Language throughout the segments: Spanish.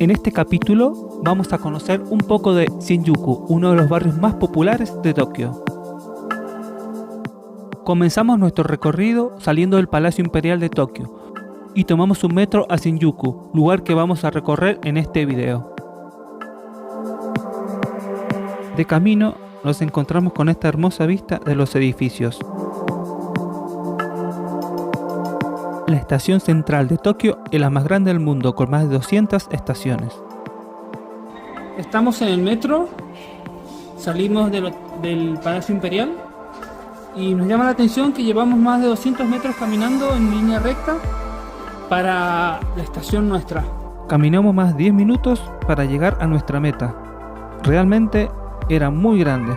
En este capítulo vamos a conocer un poco de Shinjuku, uno de los barrios más populares de Tokio. Comenzamos nuestro recorrido saliendo del Palacio Imperial de Tokio y tomamos un metro a Shinjuku, lugar que vamos a recorrer en este video. De camino nos encontramos con esta hermosa vista de los edificios. La estación central de Tokio es la más grande del mundo, con más de 200 estaciones. Estamos en el metro, salimos del Palacio Imperial y nos llama la atención que llevamos más de 200 metros caminando en línea recta para la estación nuestra. Caminamos más de 10 minutos para llegar a nuestra meta. Realmente era muy grande.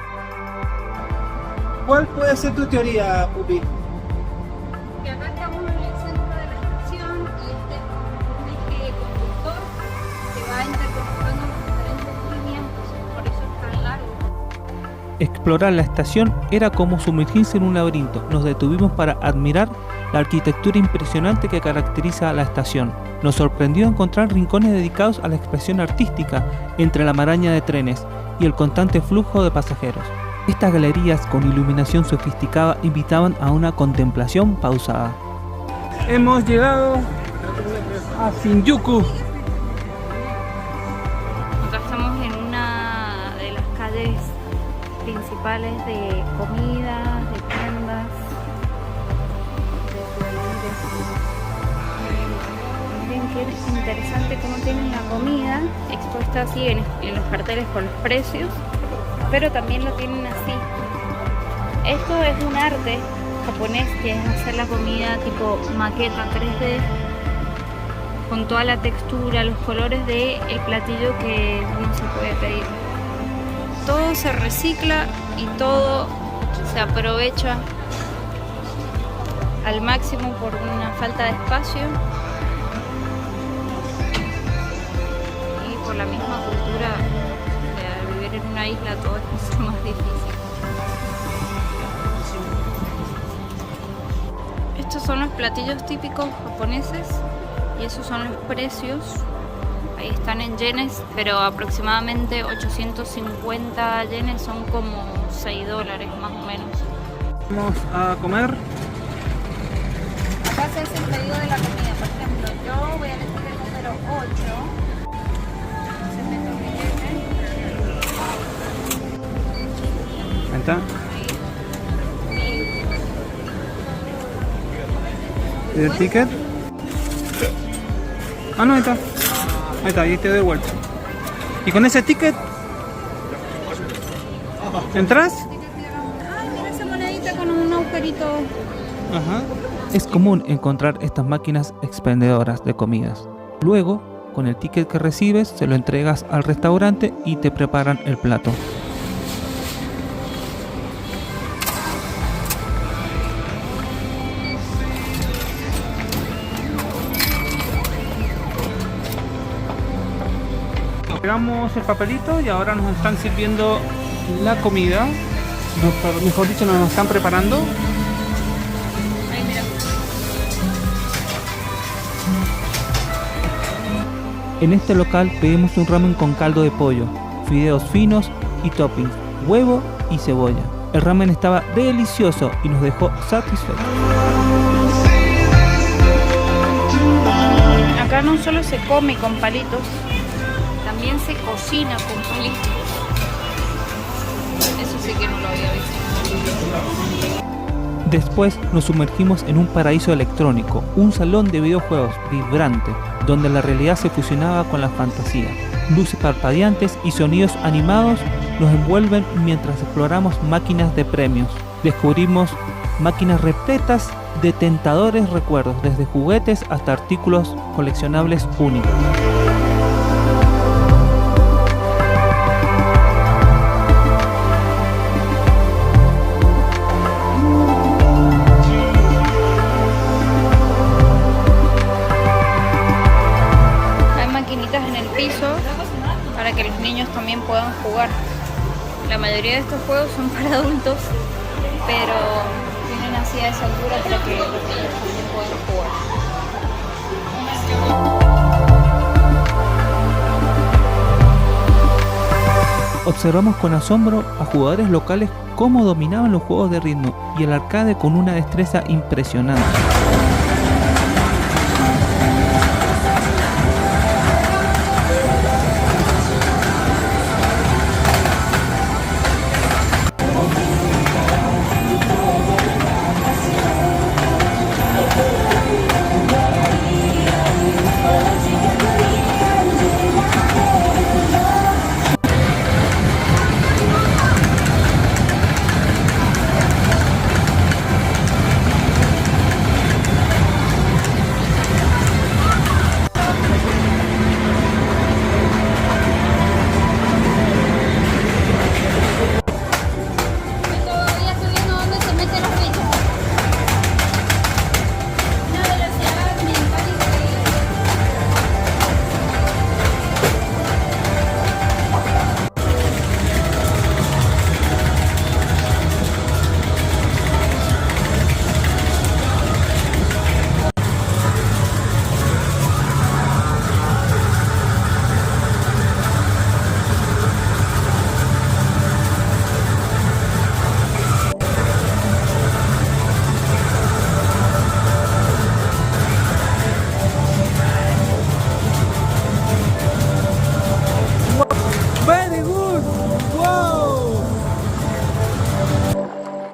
¿Cuál puede ser tu teoría, Pupi? Que acá estamos en el centro de la estación y este es un eje conductor que va interconectando los diferentes líneas, entonces por eso es tan largo. Explorar la estación era como sumergirse en un laberinto. Nos detuvimos para admirar la arquitectura impresionante que caracteriza a la estación. Nos sorprendió encontrar rincones dedicados a la expresión artística entre la maraña de trenes y el constante flujo de pasajeros. Estas galerías con iluminación sofisticada invitaban a una contemplación pausada. Hemos llegado a Shinjuku. Acá estamos en una de las calles principales de comidas, de tiendas, de souvenirs. Miren qué interesante cómo tienen la comida expuesta así en los carteles con los precios, pero también lo tienen así. Esto es un arte japonés, que es hacer la comida tipo maqueta 3D, con toda la textura, los colores del platillo que uno se puede pedir. Todo se recicla y todo se aprovecha al máximo por una falta de espacio y por la misma cultura de vivir en una isla. Todo es mucho más difícil. Estos son los platillos típicos japoneses y esos son los precios. Ahí están en yenes, pero aproximadamente 850 yenes son como $6 más o menos. Vamos a comer. Acá se hace el pedido de la comida. Por ejemplo, yo voy a elegir el número 8. Se meto mi yene. Ahí está. ¿Y el ticket? Ah, no, ahí está. Ahí está, ahí te doy vuelta. ¿Y con ese ticket? ¿Entras? Ay, mira esa monedita con un agujerito. Ajá. Es común encontrar estas máquinas expendedoras de comidas. Luego, con el ticket que recibes, se lo entregas al restaurante y te preparan el plato. Pegamos el papelito y ahora nos están sirviendo la comida. Mejor dicho, nos están preparando. Ahí mira. En este local pedimos un ramen con caldo de pollo, fideos finos y toppings, huevo y cebolla. El ramen estaba delicioso y nos dejó satisfechos. Acá no solo se come con palitos, también se cocina con palitos. Eso sí que no lo había visto. Después nos sumergimos en un paraíso electrónico, un salón de videojuegos vibrante, donde la realidad se fusionaba con la fantasía. Luces parpadeantes y sonidos animados nos envuelven mientras exploramos máquinas de premios. Descubrimos máquinas repletas de tentadores recuerdos, desde juguetes hasta artículos coleccionables únicos. En el piso para que los niños también puedan jugar. La mayoría de estos juegos son para adultos, pero tienen así a esa altura para que los niños también puedan jugar. Observamos con asombro a jugadores locales cómo dominaban los juegos de ritmo y el arcade con una destreza impresionante.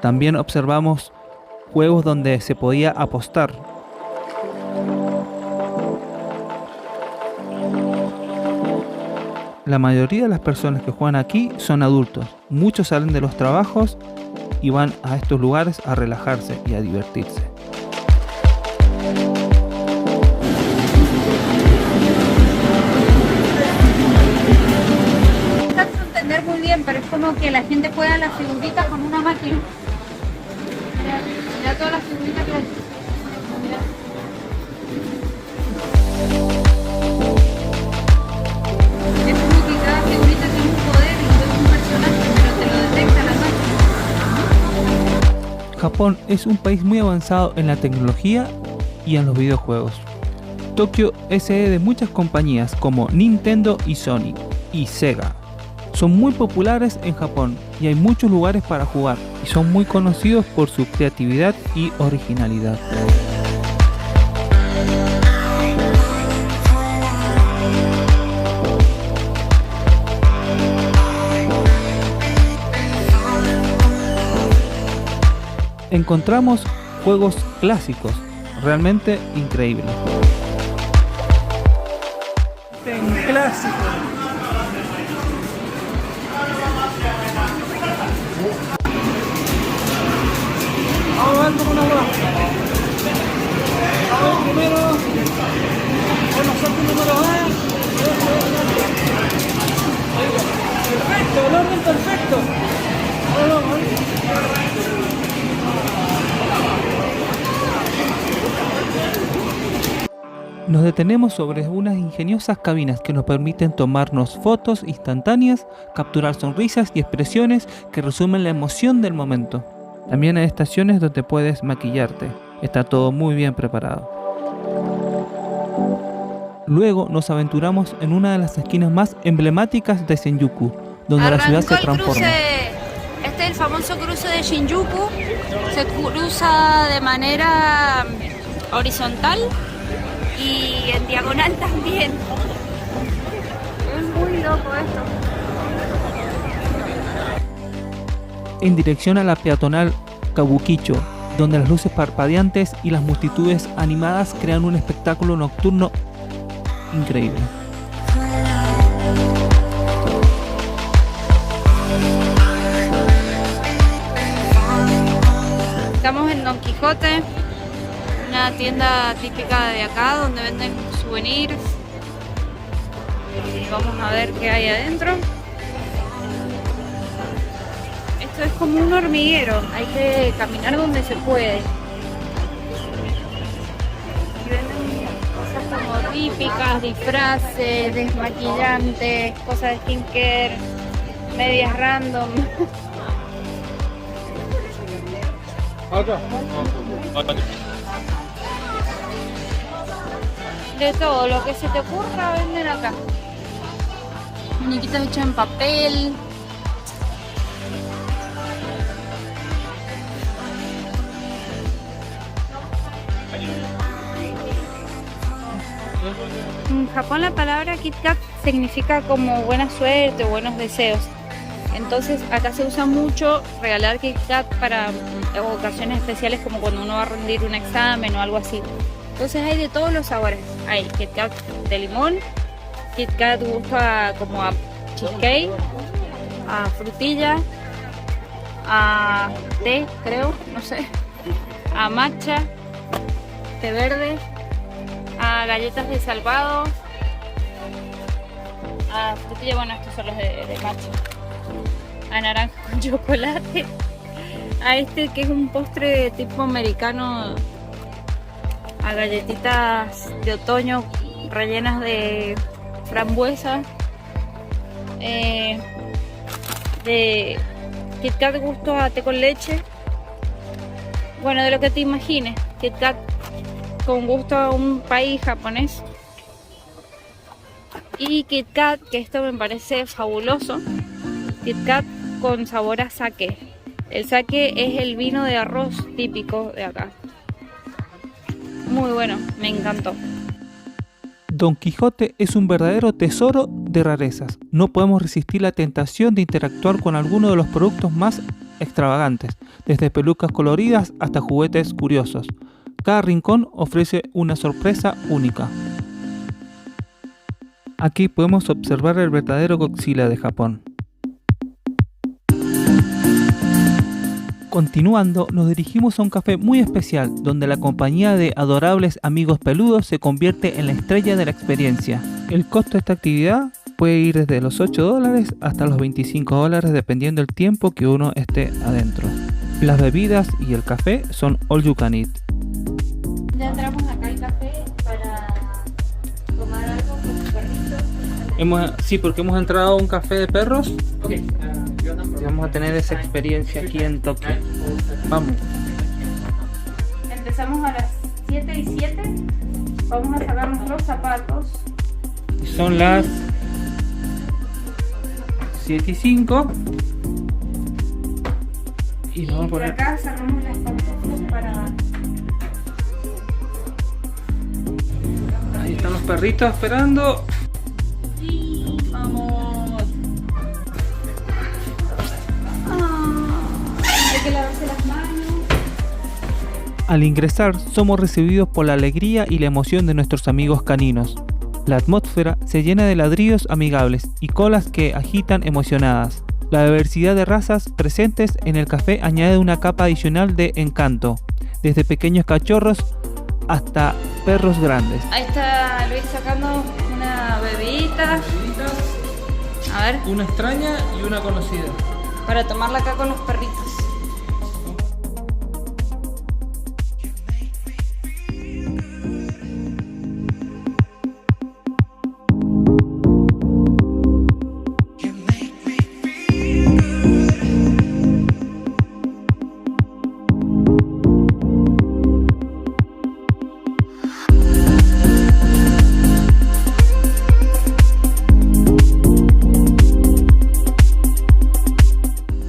También observamos juegos donde se podía apostar. La mayoría de las personas que juegan aquí son adultos. Muchos salen de los trabajos y van a estos lugares a relajarse y a divertirse. No alcanzo a entender muy bien, pero es como que la gente juega las figuritas con una máquina. Mira todas las figuritas que hay. Mira. Es como que cada figurita tiene un poder y es un personaje, pero te lo detecta la máquina. Japón es un país muy avanzado en la tecnología y en los videojuegos. Tokio es sede de muchas compañías como Nintendo y Sony y Sega. Son muy populares en Japón y hay muchos lugares para jugar y son muy conocidos por su creatividad y originalidad. Encontramos juegos clásicos, realmente increíbles. En clásico. Vamos a ver con una hueá. A ver primero. Bueno, saco el número A. Perfecto, el orden perfecto. Nos detenemos sobre unas ingeniosas cabinas que nos permiten tomarnos fotos instantáneas, capturar sonrisas y expresiones que resumen la emoción del momento. También hay estaciones donde puedes maquillarte. Está todo muy bien preparado. Luego nos aventuramos en una de las esquinas más emblemáticas de Shinjuku, donde la ciudad se transforma. Este es el famoso cruce de Shinjuku. Se cruza de manera horizontal y en diagonal también. Es muy loco esto. En dirección a la peatonal Kabukicho, donde las luces parpadeantes y las multitudes animadas crean un espectáculo nocturno increíble. Estamos en Don Quijote, una tienda típica de acá donde venden souvenirs. Vamos a ver qué hay adentro. Esto es como un hormiguero, hay que caminar donde se puede. Y venden cosas como típicas, disfraces, desmaquillantes, cosas de skincare, medias random. De todo lo que se te ocurra venden acá. Muñequitas hechas en papel, En Japón la palabra Kit Kat significa como buena suerte o buenos deseos. Entonces acá se usa mucho regalar Kit Kat para ocasiones especiales como cuando uno va a rendir un examen o algo así. Entonces hay de todos los sabores. Hay Kit Kat de limón, Kit Kat gusta como a cheesecake, a frutilla, a té, creo, no sé, a matcha, té verde, a galletas de salvado, a frutilla, bueno, estos son los de matcha, a naranja con chocolate, a este que es un postre tipo americano, a galletitas de otoño rellenas de frambuesa, de Kit Kat gusto a té con leche, bueno, de lo que te imagines, Kit Kat con gusto a un país japonés. Y Kit Kat, que esto me parece fabuloso, Kit Kat con sabor a sake. El sake es el vino de arroz típico de acá. Muy bueno, me encantó. Don Quijote es un verdadero tesoro de rarezas. No podemos resistir la tentación de interactuar con alguno de los productos más extravagantes, desde pelucas coloridas hasta juguetes curiosos. Cada rincón ofrece una sorpresa única. Aquí podemos observar el verdadero Godzilla de Japón. Continuando, nos dirigimos a un café muy especial, donde la compañía de adorables amigos peludos se convierte en la estrella de la experiencia. El costo de esta actividad puede ir desde los $8 hasta los $25 dependiendo del tiempo que uno esté adentro. Las bebidas y el café son all you can eat. Ya entramos acá al café para tomar algo con los perritos. Sí, porque hemos entrado a un café de perros. Vamos a tener esa experiencia aquí en Tokio. Vamos. Empezamos a las 7:07. Vamos a sacar nuestros zapatos. Y son las 7:05. Y vamos a por poner... acá sacamos las pantuflas para... Ahí están los perritos esperando. Sí, vamos. Hay que lavarse las manos. Al ingresar, somos recibidos por la alegría y la emoción de nuestros amigos caninos. La atmósfera se llena de ladridos amigables y colas que agitan emocionadas. La diversidad de razas presentes en el café añade una capa adicional de encanto, desde pequeños cachorros hasta perros grandes. Ahí está Luis sacando una bebidita. A ver, Una extraña y una conocida. para tomarla acá con los perritos.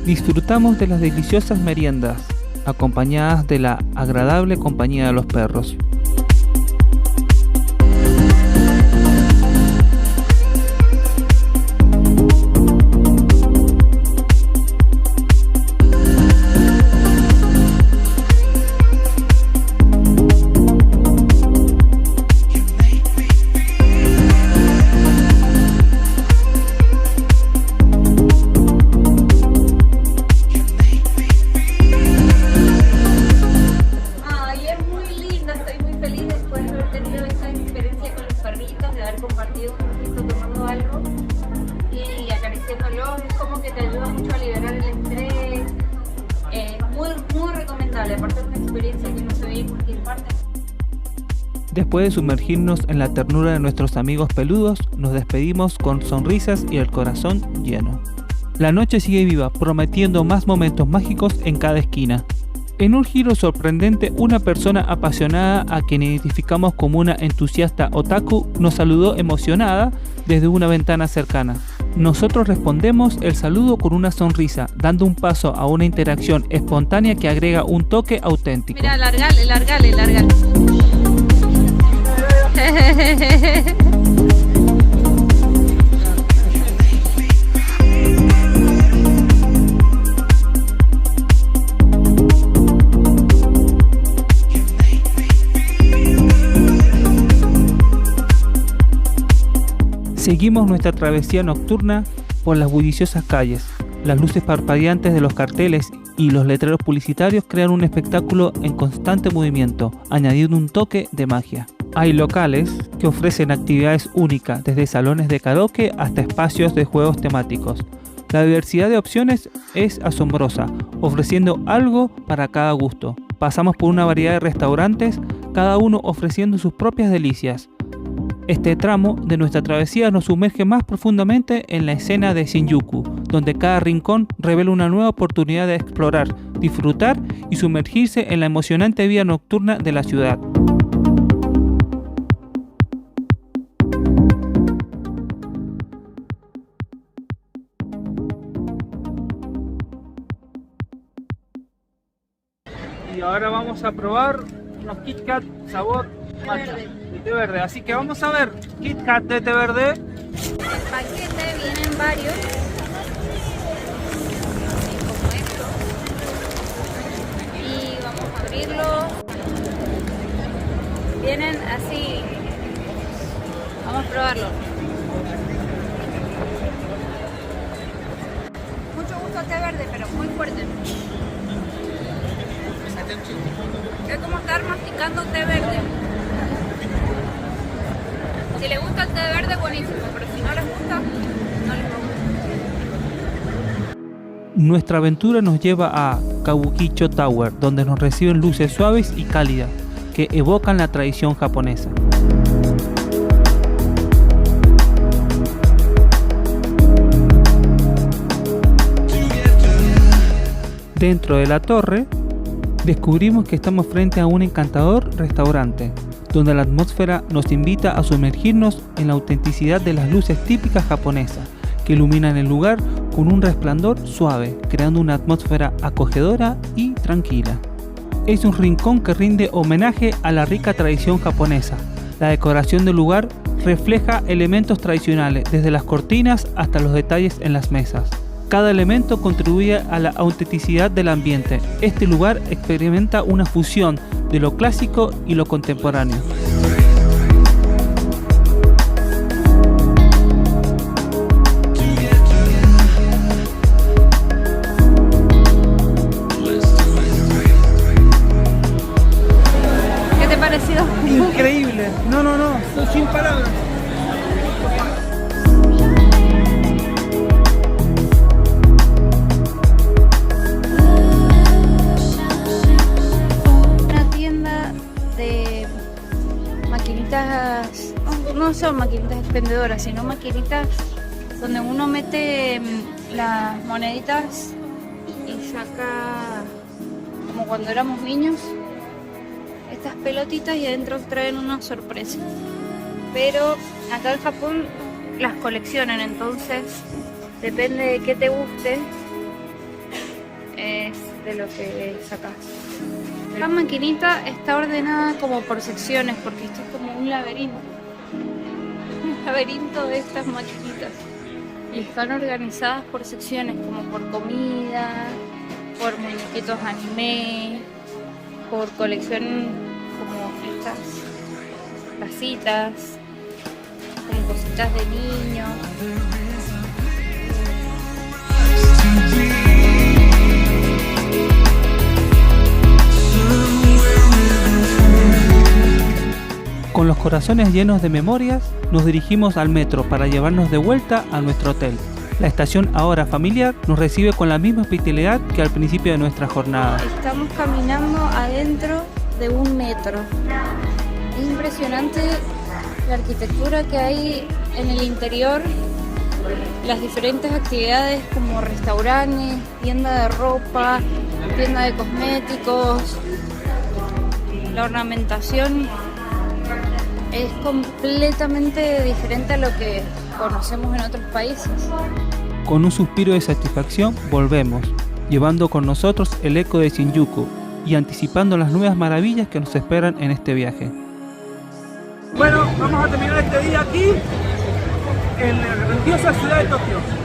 Disfrutamos de las deliciosas meriendas, acompañadas de la agradable compañía de los perros. Después de sumergirnos en la ternura de nuestros amigos peludos, nos despedimos con sonrisas y el corazón lleno. La noche sigue viva, prometiendo más momentos mágicos en cada esquina. En un giro sorprendente, una persona apasionada a quien identificamos como una entusiasta otaku nos saludó emocionada desde una ventana cercana. Nosotros respondemos el saludo con una sonrisa, dando un paso a una interacción espontánea que agrega un toque auténtico. Mira, largale. Seguimos nuestra travesía nocturna por las bulliciosas calles. Las luces parpadeantes de los carteles y los letreros publicitarios crean un espectáculo en constante movimiento, añadiendo un toque de magia. Hay locales que ofrecen actividades únicas, desde salones de karaoke hasta espacios de juegos temáticos. La diversidad de opciones es asombrosa, ofreciendo algo para cada gusto. Pasamos por una variedad de restaurantes, cada uno ofreciendo sus propias delicias. Este tramo de nuestra travesía nos sumerge más profundamente en la escena de Shinjuku, donde cada rincón revela una nueva oportunidad de explorar, disfrutar y sumergirse en la emocionante vida nocturna de la ciudad. Y ahora vamos a probar unos Kit Kat sabor matcha. Té verde, así que vamos a ver Kit Kat de té verde. El paquete vienen varios, como esto, y vamos a abrirlo. Vienen así, vamos a probarlo. Mucho gusto al té verde, pero muy fuerte. Es como estar masticando té verde. Si les gusta el té verde, buenísimo, pero si no les gusta, no les va a gustar. Nuestra aventura nos lleva a Kabukicho Tower, donde nos reciben luces suaves y cálidas que evocan la tradición japonesa. Dentro de la torre, descubrimos que estamos frente a un encantador restaurante, donde la atmósfera nos invita a sumergirnos en la autenticidad de las luces típicas japonesas, que iluminan el lugar con un resplandor suave, creando una atmósfera acogedora y tranquila. Es un rincón que rinde homenaje a la rica tradición japonesa. La decoración del lugar refleja elementos tradicionales, desde las cortinas hasta los detalles en las mesas. Cada elemento contribuye a la autenticidad del ambiente. Este lugar experimenta una fusión de lo clásico y lo contemporáneo. ¿Qué te ha parecido? Increíble. No, estoy sin palabras. No son maquinitas expendedoras, sino maquinitas donde uno mete las moneditas y saca, como cuando éramos niños, estas pelotitas y adentro traen una sorpresa. Pero acá en Japón las coleccionan, entonces depende de qué te guste, es de lo que sacas. La maquinita está ordenada como por secciones, porque esto es como un laberinto de estas maquinitas, y están organizadas por secciones, como por comida, por muñequitos anime, por colección, como estas casitas, como cositas de niños. Con los corazones llenos de memorias, nos dirigimos al metro para llevarnos de vuelta a nuestro hotel. La estación ahora familiar nos recibe con la misma hospitalidad que al principio de nuestra jornada. Estamos caminando adentro de un metro. Es impresionante la arquitectura que hay en el interior, las diferentes actividades como restaurantes, tienda de ropa, tienda de cosméticos, la ornamentación es completamente diferente a lo que conocemos en otros países. Con un suspiro de satisfacción volvemos, llevando con nosotros el eco de Shinjuku y anticipando las nuevas maravillas que nos esperan en este viaje. Bueno, vamos a terminar este día aquí en la grandiosa ciudad de Tokio.